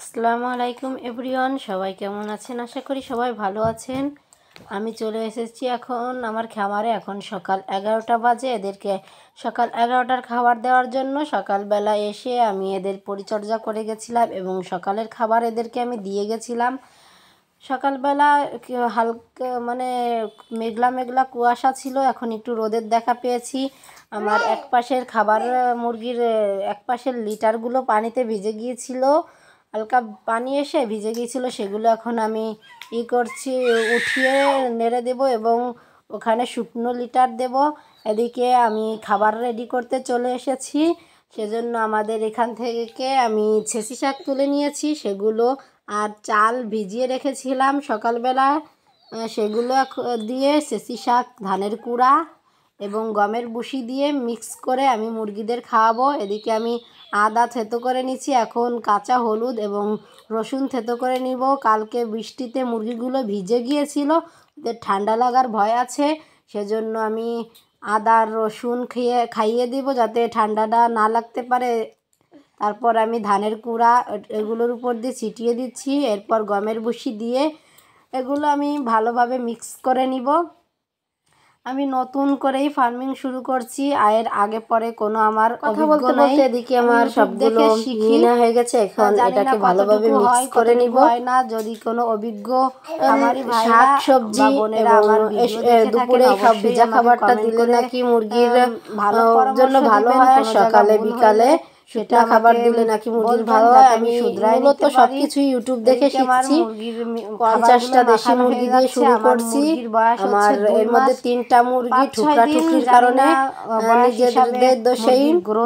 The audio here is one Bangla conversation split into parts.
আসসালামু আলাইকুম এভরিওয়ান, সবাই কেমন আছেন? আশা করি সবাই ভালো আছেন। আমি চলে এসেছি এখন আমার খামারে। এখন সকাল 11টা বাজে। এদেরকে সকাল 11টার খাবার দেওয়ার জন্য সকালবেলা এসে আমি এদের পরিচর্যা করে গেছিলাম এবং সকালের খাবার এদেরকে আমি দিয়ে গেছিলাম। সকালবেলা হালকা মেঘলা মেঘলা কুয়াশা ছিল, এখন একটু রোদের দেখা পেয়েছি। আমার এক পাশের খাবার মুরগির এক পাশের লিটারগুলো পানিতে ভিজে গিয়েছিল, হালকা পানি এসে ভিজে গিয়েছিল। সেগুলো এখন আমি করছি, উঠিয়ে নেড়ে দেব এবং ওখানে শুকনো লিটার দেব। এদিকে আমি খাবার রেডি করতে চলে এসেছি। সেজন্য আমাদের এখান থেকে আমি ছেঁচি শাক তুলে নিয়েছি, সেগুলো আর চাল ভিজিয়ে রেখেছিলাম সকালবেলা, সেগুলো দিয়ে ছেঁচি শাক, ধানের কুড়া এবং গমের ভুসি দিয়ে মিক্স করে আমি মুরগিদের খাওয়াবো। এদিকে আমি আদা থেতো করে নিচ্ছি, এখন কাঁচা হলুদ এবং রসুন থেতো করে নিব। কালকে বৃষ্টিতে মুরগিগুলো ভিজে গিয়েছিল, ওদের ঠান্ডা লাগার ভয় আছে, সেজন্য আমি আদা রসুন খাইয়ে দিব যাতে ঠান্ডাটা না লাগতে পারে। তারপর আমি ধানের কুড়া এগুলোর উপর দিয়ে ছিটিয়ে দিচ্ছি, এরপর গমের ভুসি দিয়ে এগুলো আমি ভালোভাবে মিক্স করে নিব। আমি নতুন করেই ফার্মিং শুরু করছি, এর আগে পরে কোনো আমার কথা বলতে বলতে এদিকে আমার সবগুলো শিখিনা হয়ে গেছে। এখন এটাকে ভালোভাবে মিক্স করে নিব। হয় না যদি কোনো অভিজ্ঞ খামারি শাক সবজি বোনেরা আমার দুপুরে সব ভিজা খাবারটা দিলে নাকি মুরগির ভালো জন্য ভালো হয়, সকালে বিকালে সেটা খাবার দিলে নাকি মুরগির ভালো হয়। আমি মূলত সবকিছু ইউটিউব দেখে শিখছি। 50টা দেশি মুরগি দিয়ে শুরু করছি। আমার এর মধ্যে 3টা মুরগি ঠুকরাঠুকরির কারণে নিজেদের দোষেই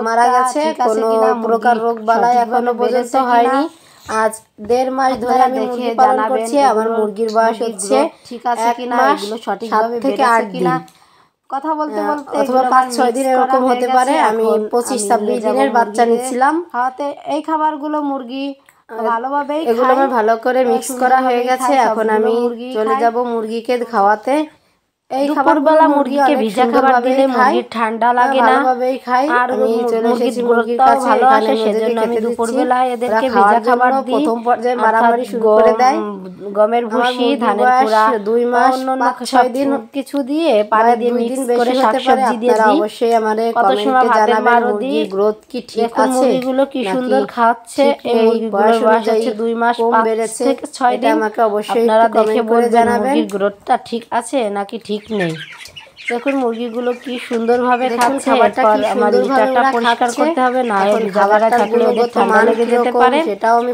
মারা গেছে। কোনো প্রকার রোগ বালাই এখনো পর্যন্ত হয়নি। আজ 1.5 মাস ধরে আমি মুরগি পালন করছি। আমার মুরগির বয়স হচ্ছে ঠিক আছে কিনা, এগুলো সঠিকভাবে 7 থেকে 8 দিন, কথা বলতে বলতে অথবা 5-6 দিন এরকম হতে পারে। আমি 25-26 দিনের বাচ্চা নিচ্ছিলাম খাওয়াতে। এই খাবারগুলো মুরগি ভালোভাবে এগুলো আমার ভালো করে মিক্স করা হয়ে গেছে। এখন আমি চলে যাব মুরগিকে খাওয়াতে। এই খাবারবেলা মুরগিকে ভিজা খাবার দিলে মুরগির ঠান্ডা লাগে না, ভালোভাবেই খাই। আর আমি চলে এসেছি মুরগির কাছে, ভালো আসে, সেজন্য আমি দুপুরবেলা এদেরকে ভিজা খাবার দিই। প্রথম পর্যায়ে মারামারি শুরু করে দেয়। গমের ভুসি, ধানের কুড়া, 2 মাস 5-6 দিন কিছু দিয়ে পানি দিয়ে মিক্স করে শাকসবজি দিয়ে দিই। অবশ্যই আমারে কমেন্টে জানাবেন মুরগির গ্রোথ কি ঠিক আছে, মুরগিগুলো কি সুন্দর খাচ্ছে। এই মুরগিগুলোর বয়স হচ্ছে 2 মাস 5 থেকে 6 দিন। আমাকে অবশ্যই আপনারা দেখে বলে জানাবেন মুরগির গ্রোথটা ঠিক আছে নাকি ঠিক নেই। দেখুন মুরগিগুলো কি সুন্দরভাবে খাচ্ছে। এরপর আমার লিটারটা পরিষ্কার করতে হবে, না এর খাবারটা থাকলে ওদের ঠান্ডা লেগে যেতে পারে। সেটাও আমি